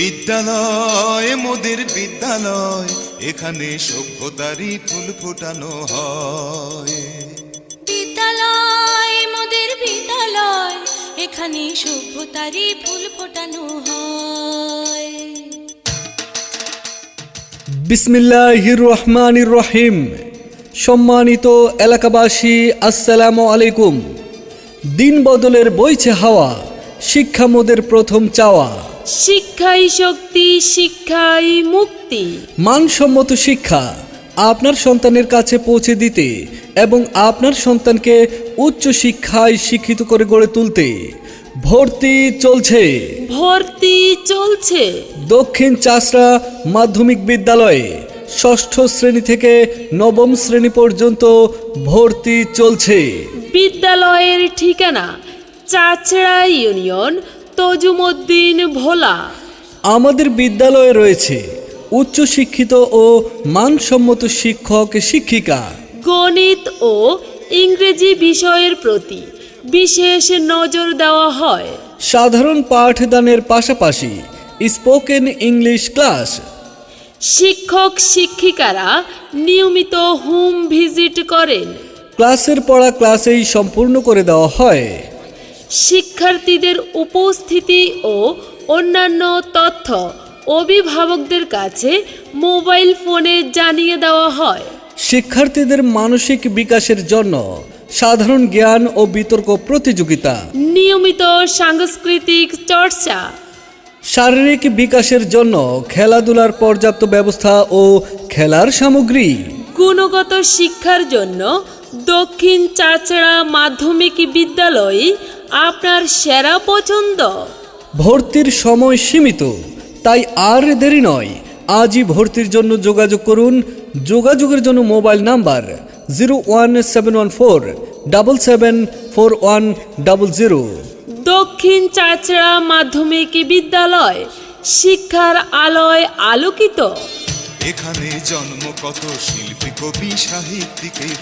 বিদ্যালয় মোদের বিদ্যালয়, এখানে সভ্যতারই ফুল ফোটানো হয়। বিদ্যালয় মোদের বিদ্যালয়, এখানে সভ্যতারই ফুল ফোটানো হয়। বিসমিল্লাহির রহমানির রহিম। সম্মানিত এলাকাবাসী, আসসালামু আলাইকুম। দিন বদলের বইছে হাওয়া, শিক্ষা মোদের প্রথম চাওয়া। শিক্ষাই শক্তি, শিক্ষাই মুক্তি। মানসম্মত শিক্ষা আপনার সন্তানের কাছে পৌঁছে দিতে এবং আপনার সন্তানকে উচ্চ শিক্ষায় শিক্ষিত করে গড়ে তুলতে ভর্তি চলছে। ভর্তি চলছে দক্ষিণ চাষড়া মাধ্যমিক বিদ্যালয়ে ৬ষ্ঠ শ্রেণী থেকে ৯ম শ্রেণী পর্যন্ত ভর্তি চলছে। বিদ্যালয়ের ঠিকানা চাচড়া ইউনিয়ন, তজুমউদ্দিন ভোলা। আমাদের বিদ্যালয়ে রয়েছে উচ্চশিক্ষিত ও মানসম্মত শিক্ষক শিক্ষিকা। গণিত ও ইংরেজি বিষয়ের প্রতি বিশেষ নজর দেওয়া হয়। সাধারণ পাঠদানের পাশাপাশি স্পোকেন ইংলিশ ক্লাস। শিক্ষক শিক্ষিকারা নিয়মিত হোম ভিজিট করেন। ক্লাসের পড়া ক্লাসেই সম্পূর্ণ করে দেওয়া হয়। শিক্ষার্থীদের উপস্থিতি ও অন্যান্য তথ্য অভিভাবকদের কাছে মোবাইল ফোনে জানিয়ে দেওয়া হয়। শিক্ষার্থীদের মানসিক বিকাশের জন্য সাধারণ জ্ঞান ও বিতর্ক প্রতিযোগিতা। নিয়মিত সাংস্কৃতিক চর্চা। শারীরিক বিকাশের জন্য খেলাধুলার পর্যাপ্ত ব্যবস্থা ও খেলার সামগ্রী। গুণগত শিক্ষার জন্য দক্ষিণ চাচড়া মাধ্যমিক বিদ্যালয় আপনার সেরা পছন্দ। ভর্তির সময় সীমিত, তাই আর দেরি নয়, আজই ভর্তির জন্য যোগাযোগ করুন। যোগাযোগের জন্য মোবাইল নাম্বার 01774774100। দক্ষিণ চাচড়া মাধ্যমিক বিদ্যালয়, শিক্ষার আলোয় আলোকিত। এখানে জন্ম কত শিল্পী কবি সাহিত্যিকের,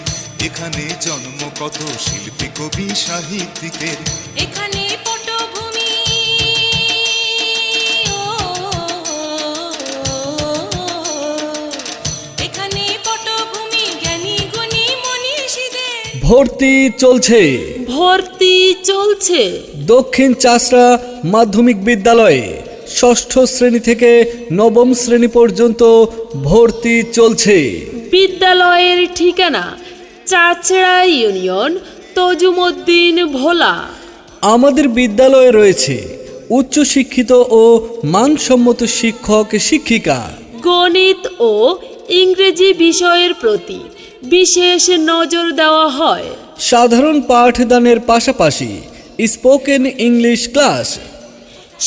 এখানে জন্ম কত শিল্পী কবি সাহিত্যিকের। এখানে পটভূমি এখানে পটভূমি জ্ঞানী গুণী মনীষীদের। ভর্তি চলছে ভর্তি চলছে দক্ষিণ চাষড়া মাধ্যমিক বিদ্যালয়ে ৬ষ্ঠ শ্রেণী থেকে ৯ম শ্রেণী পর্যন্ত ভর্তি চলছে। বিদ্যালয়ের ঠিকানা চাচড়া ইউনিয়ন, তজুমউদ্দিন ভোলা। আমাদের বিদ্যালয়ে রয়েছে উচ্চশিক্ষিত ও মানসম্মত শিক্ষক শিক্ষিকা। গণিত ও ইংরেজি বিষয়ের প্রতি বিশেষ নজর দেওয়া হয়। সাধারণ পাঠদানের পাশাপাশি স্পোকেন ইংলিশ ক্লাস।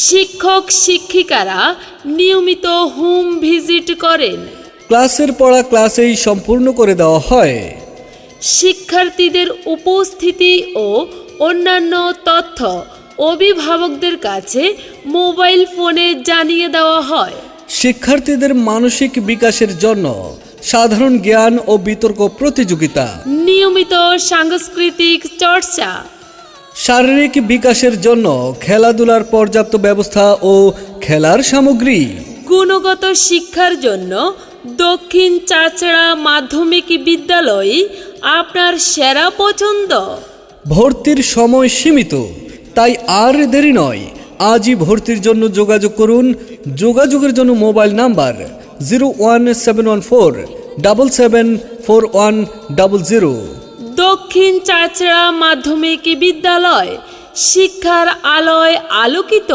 শিক্ষক শিক্ষিকারা নিয়মিত হোম ভিজিট করেন। ক্লাসের পড়া ক্লাসেই সম্পূর্ণ করে দেওয়া হয়। শিক্ষার্থীদের উপস্থিতি ও অন্যান্য তথ্য অভিভাবকদের কাছে মোবাইল ফোনে জানিয়ে দেওয়া হয়। শিক্ষার্থীদের মানসিক বিকাশের জন্য সাধারণ জ্ঞান ও বিতর্ক প্রতিযোগিতা। নিয়মিত সাংস্কৃতিক চর্চা। শারীরিক বিকাশের জন্য খেলাধুলার পর্যাপ্ত ব্যবস্থা ও খেলার সামগ্রী। গুণগত শিক্ষার জন্য দক্ষিণ চাচড়া মাধ্যমিক বিদ্যালয় আপনার সেরা পছন্দ। ভর্তির সময় সীমিত, তাই আর দেরি নয়, আজই ভর্তির জন্য যোগাযোগ করুন। যোগাযোগের জন্য মোবাইল নাম্বার 01774774100। দক্ষিণ চাচড়া মাধ্যমিক বিদ্যালয়, শিক্ষার আলোয় আলোকিত।